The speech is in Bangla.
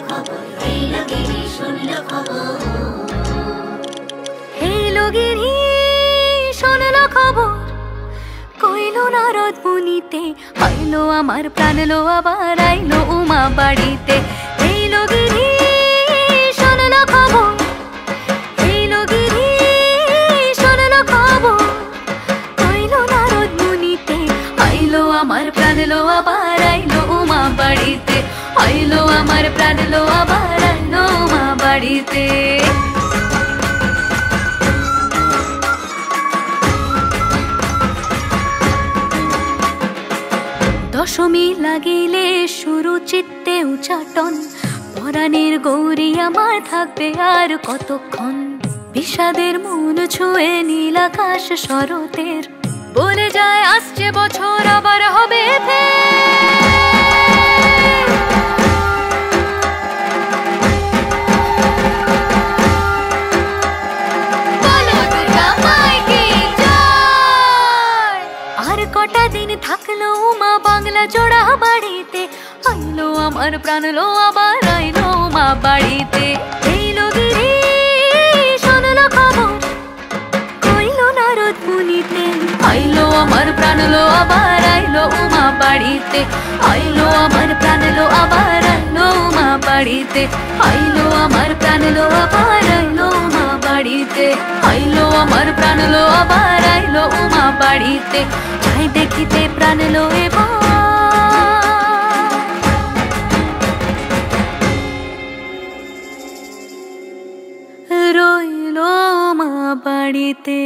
খবর, এই লগিরি শুনল খবর। এই লগিরি শুনল খবর, কইলো নারদ মুনিতে, আইলো আমার প্রাণ লো আবার আইলো উমা বাড়িতে। এই লগিরি শুনল খবর, এই লগিরি শুনল খবর, কইলো নারদ মুনিতে, আইলো আমার প্রাণ লো আবার আইলো উমা বাড়িতে, আইলো আমার প্রাণ লো আবার আইলো উমা বাড়িতে। দশমী লাগিলে শুরু চিত্তে উচাটন, পরাণের গৌরী আমার থাকবে আর কতক্ষণ। বিষাদের মন ছুঁয়ে নীল আকাশ শরতের, বলে যায় আসছে বছর আবার হবে আর কটা দিন থাকলো উমা বাংলা জোড়া বাড়িতে, আইলো আমার প্রাণ লো আবার আইলো উমা বাড়িতে। এই লগিরি শুনল খবর, কইলো নারদ মুনিতে, আইলো আমার প্রাণ লো আবার আইলো উমা বাড়িতে, আইলো আমার প্রাণ লো আবার আইলো উমা বাড়িতে, আইলো আমার প্রাণ লো আবার আইলো উমা বাড়িতে, আইলো আমার প্রাণ লো আবার আইলো উমা বাড়িতে। যাই দেখিতে প্রাণ লো এবার রইলো মা বাড়িতে।